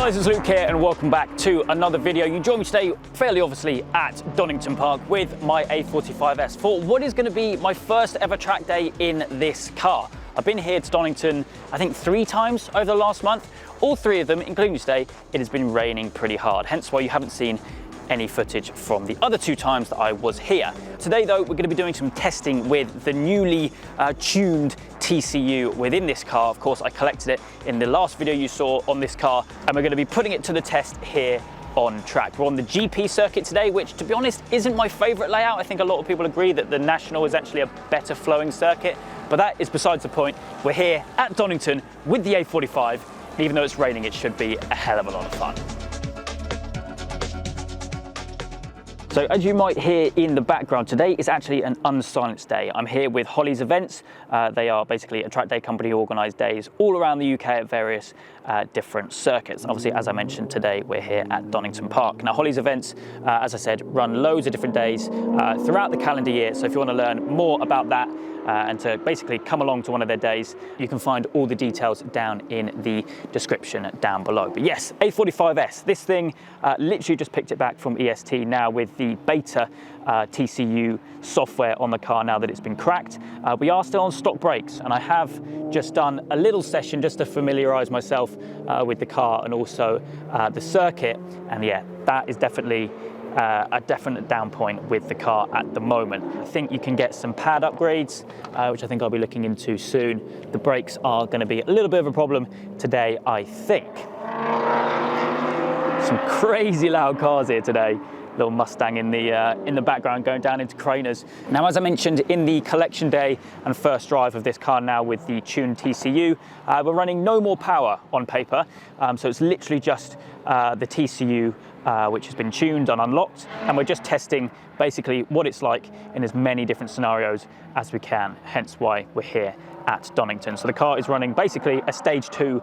guys, it's Luke here and welcome back to another video. You join me today fairly obviously at Donington Park with my A45S for what is going to be my first ever track day in this car. I've been here to Donington I think 3 times over the last month. All 3 of them, including today, it has been raining pretty hard, hence why you haven't seen any footage from the other 2 times that I was here. Today though, we're going to be doing some testing with the newly tuned TCU within this car. Of course, I collected it in the last video you saw on this car, and we're going to be putting it to the test here on track. We're on the GP circuit today, which to be honest isn't my favorite layout. I think a lot of people agree that the National is actually a better flowing circuit, but that is besides the point. We're here at Donington with the A45. Even though it's raining, it should be a hell of a lot of fun. So as you might hear in the background, today is actually an unsilenced day. I'm here with Hollie's Events. They are basically a track day company who organise days all around the UK at various different circuits. And obviously, as I mentioned, today we're here at Donington Park. Now, Hollie's Events, as I said, run loads of different days throughout the calendar year. So if you want to learn more about that and to basically come along to one of their days, you can find all the details down in the description down below. But yes, A45S, this thing, literally just picked it back from EST now with the beta TCU software on the car now that it's been cracked. We are still on stock brakes, and I have just done a little session just to familiarise myself with the car and also the circuit. And yeah, that is definitely a definite down point with the car at the moment. I think you can get some pad upgrades, which I think I'll be looking into soon. The brakes are going to be a little bit of a problem today, I think. Some crazy loud cars here today. Little Mustang in the background going down into Craners. Now, as I mentioned in the collection day and first drive of this car now with the tuned TCU, we're running no more power on paper. So it's literally just the TCU which has been tuned and unlocked, and we're just testing basically what it's like in as many different scenarios as we can, hence why we're here at Donington. So the car is running basically a stage 2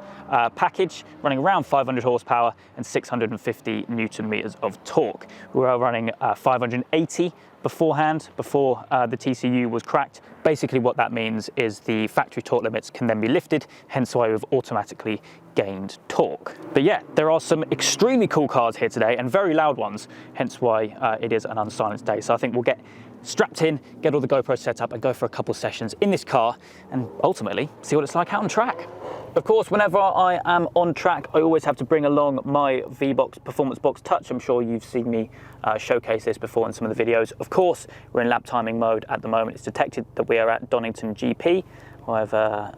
package, running around 500 horsepower and 650 Newton meters of torque. We were running 580 beforehand, before the TCU was cracked. Basically what that means is the factory torque limits can then be lifted, hence why we've automatically gained torque. But yeah, there are some extremely cool cars here today and very loud ones, hence why it is an unsilenced day. So I think we'll get strapped in, get all the GoPros set up and go for a couple sessions in this car and ultimately see what it's like out on track. Of course, whenever I am on track, I always have to bring along my VBOX Performance Box Touch. I'm sure you've seen me showcase this before in some of the videos. Of course, we're in lap timing mode at the moment. It's detected that we are at Donington GP. However,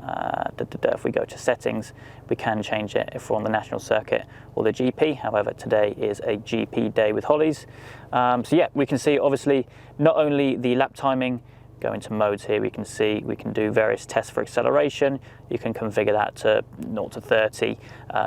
if we go to settings, we can change it if we're on the National Circuit or the GP. However, today is a GP day with Hollie's. So yeah, we can see obviously not only the lap timing, go into modes here, we can see we can do various tests for acceleration. You can configure that to 0 to 30,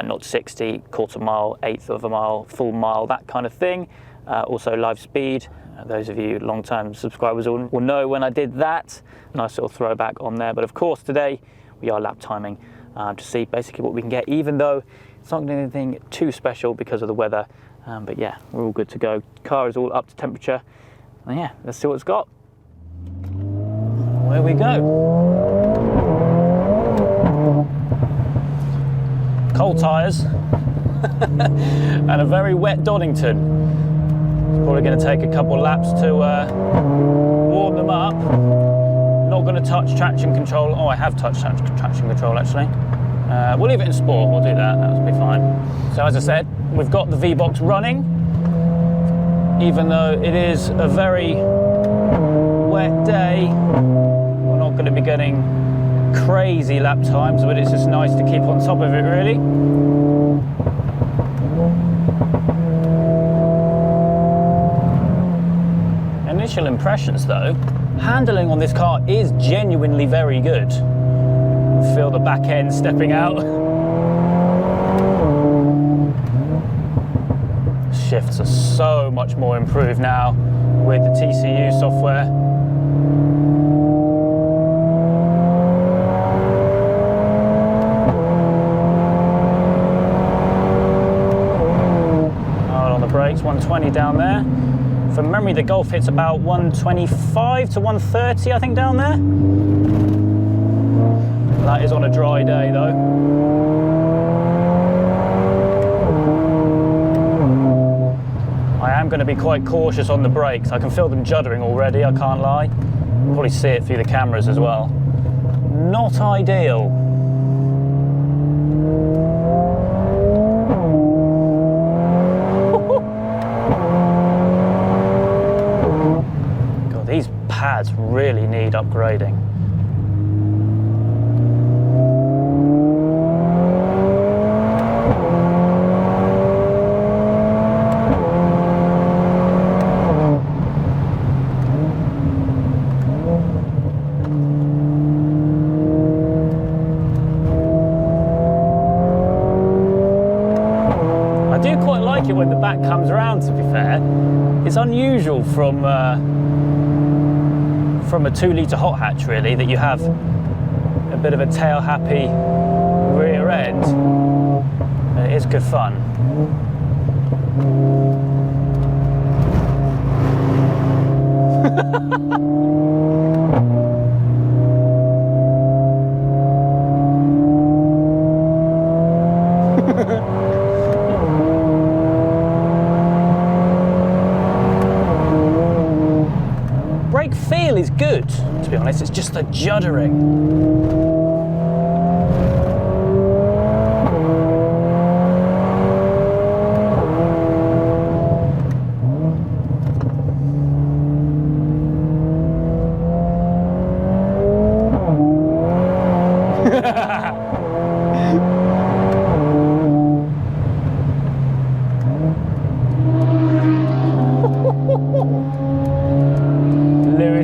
0 to 60, quarter mile, eighth of a mile, full mile, that kind of thing. Also live speed. Those of you long-term subscribers will know when I did that. Nice little throwback on there. But of course today we are lap timing to see basically what we can get, even though it's not anything too special because of the weather. But yeah, we're all good to go. Car is all up to temperature. And yeah, let's see what it's got. Where we go. Cold tyres and a very wet Donington. It's probably going to take a couple of laps to warm them up. Not going to touch traction control. Oh, I have touched traction control actually. We'll leave it in sport, we'll do that, that'll be fine. So as I said, we've got the VBOX running, even though it is a very wet day. We're not going to be getting crazy lap times, but it's just nice to keep on top of it really. Initial impressions though, handling on this car is genuinely very good. Feel the back end stepping out. Shifts are so much more improved now with the TCU software. Hard on the brakes, 120 down there. From memory, the Golf hits about 125 to 130, I think, down there. That is on a dry day, though. am going to be quite cautious on the brakes. I can feel them juddering already, I can't lie. You'll probably see it through the cameras as well. Not ideal. God, these pads really need upgrading. When the back comes around, to be fair, it's unusual from a 2-litre hot hatch really that you have a bit of a tail happy rear end. It is good fun. Brake feel is good, to be honest, it's just the juddering.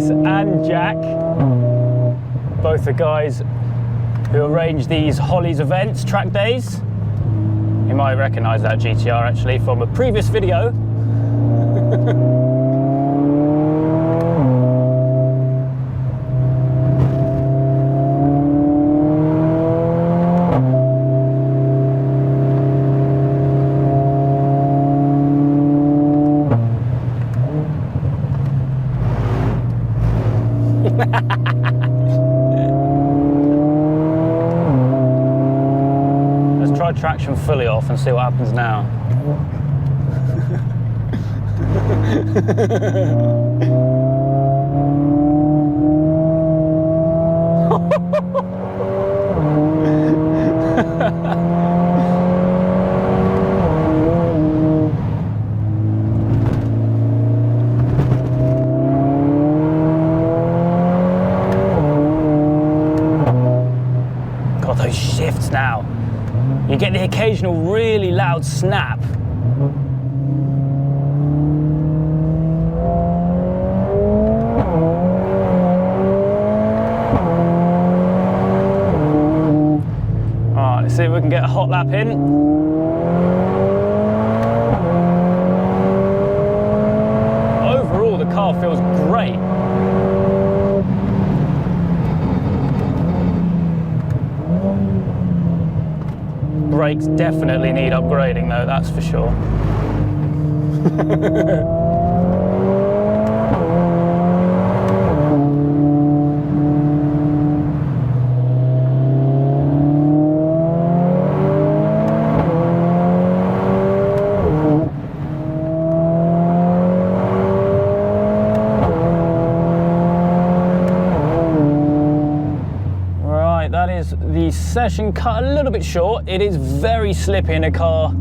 And Jack, both the guys who arrange these Hollie's events, track days. You might recognise that GTR actually from a previous video. Let's try traction fully off and see what happens now. Those shifts now. You get the occasional really loud snap. Alright, let's see if we can get a hot lap in. Overall, the car feels great. Brakes definitely need upgrading though, that's for sure. That is the session cut a little bit short. It is very slippy and the car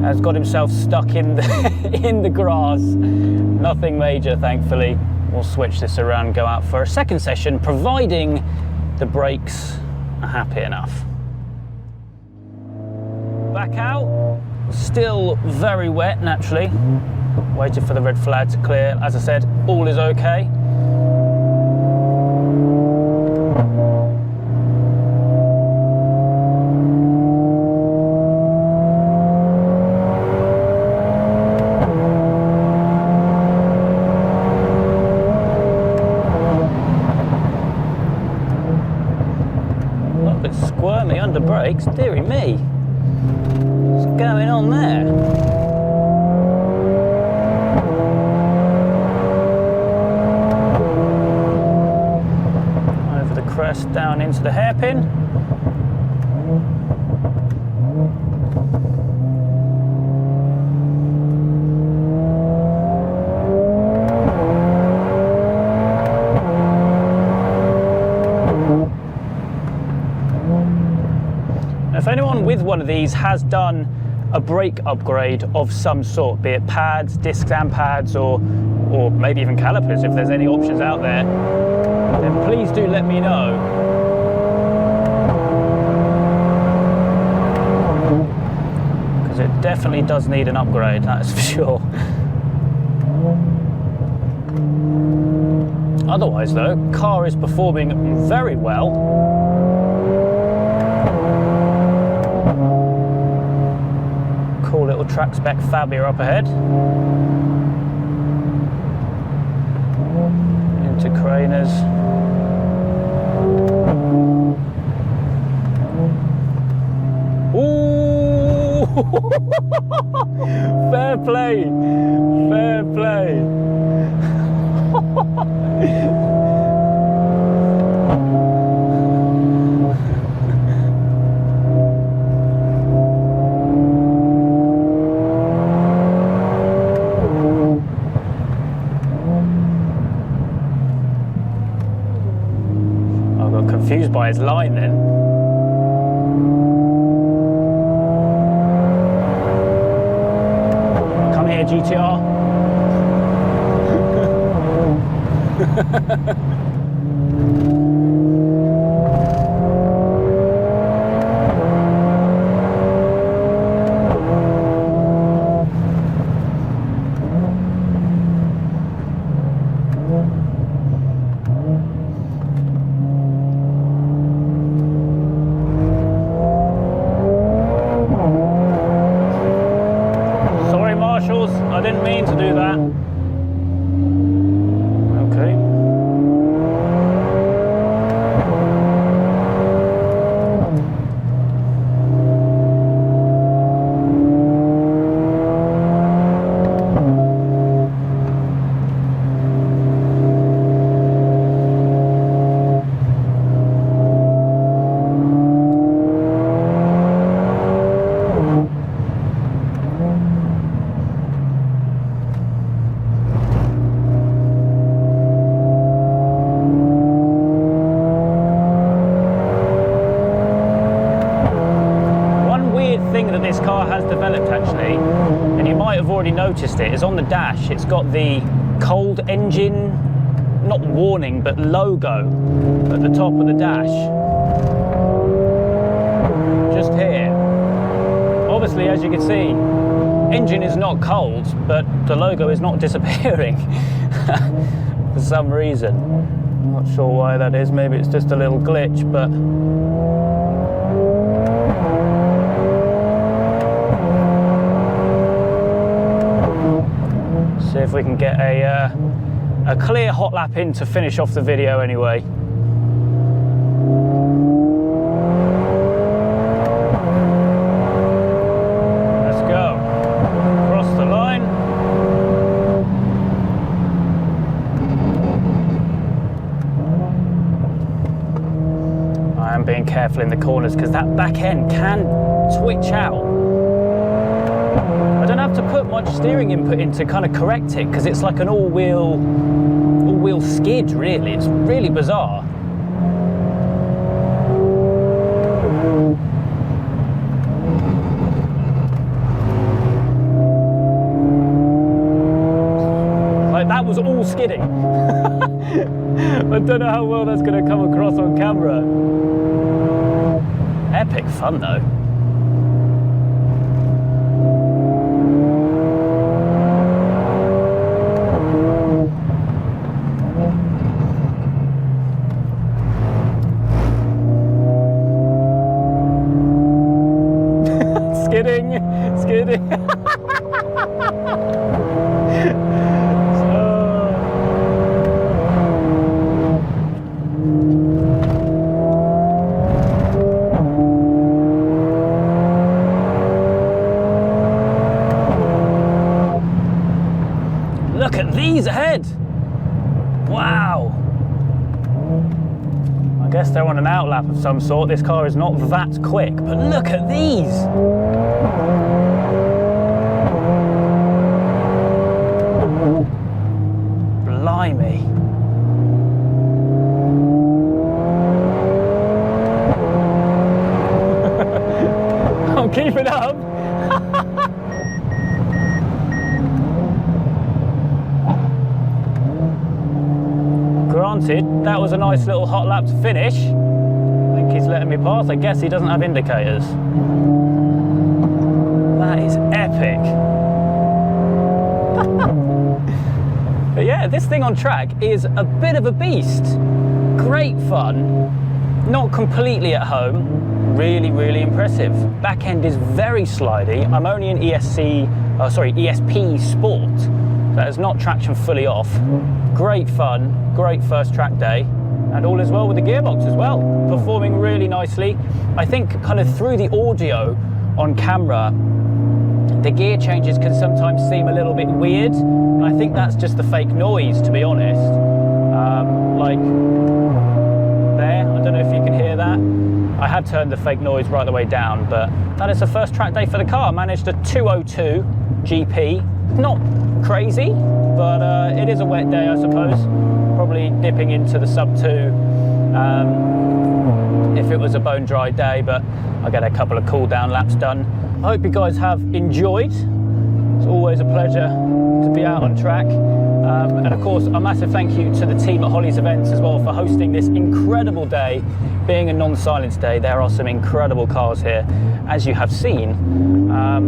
has got himself stuck in the, in the grass. Nothing major, thankfully. We'll switch this around and go out for a second session, providing the brakes are happy enough. Back out, still very wet naturally. Waiting for the red flag to clear. As I said, all is okay. Squirmy under brakes, dearie me. What's going on there? Over the crest, down into the hairpin. if anyone with one of these has done a brake upgrade of some sort, be it pads, discs and pads, or maybe even calipers, if there's any options out there, then please do let me know. Because it definitely does need an upgrade, that's for sure. Otherwise though, car is performing very well. Cool little track spec Fabia up ahead. Into Craners. Ooh! Fair play! Fair play! I got confused by his line then. Come here, GTR. Sorry, marshals, I didn't mean to do that. Okay. This car has developed actually, and you might have already noticed it, is on the dash. It's got the cold engine, not warning, but logo at the top of the dash. Just here. Obviously, as you can see, engine is not cold, but the logo is not disappearing for some reason. I'm not sure why that is. Maybe it's just a little glitch, but see if we can get a clear hot lap in to finish off the video anyway. Let's go. Cross the line. I am being careful in the corners because that back end can twitch out. I don't have to put much steering input in to kind of correct it because it's like an all-wheel skid, really. It's really bizarre. Like, that was all skidding. I don't know how well that's going to come across on camera. Epic fun, though. Skidding. Look at these ahead. Wow. I guess they're on an outlap of some sort. This car is not that quick, but look at these. Blimey. was a nice little hot lap to finish. I think he's letting me pass. I guess he doesn't have indicators. That is epic. But yeah, this thing on track is a bit of a beast. Great fun, not completely at home, really, really impressive. Back end is very slidey. I'm only in ESP Sport, that is not traction fully off. Great fun, great first track day, and all is well with the gearbox as well, performing really nicely. I think kind of through the audio on camera, the gear changes can sometimes seem a little bit weird, and I think that's just the fake noise, to be honest. Like there, I don't know if you can hear that. I had turned the fake noise right the way down, but that is the first track day for the car. I managed a 202 GP. Not crazy, but it is a wet day, I suppose. Probably dipping into the sub 2 if it was a bone dry day, but I get a couple of cool down laps done. I hope you guys have enjoyed. It's always a pleasure to be out on track. And of course, a massive thank you to the team at Hollie's Events as well for hosting this incredible day. Being a non-silence day, there are some incredible cars here, as you have seen.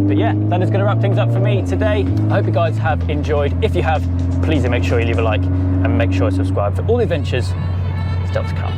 But yeah, that is going to wrap things up for me today. I hope you guys have enjoyed. If you have, please do make sure you leave a like and make sure to subscribe for all the adventures still to come.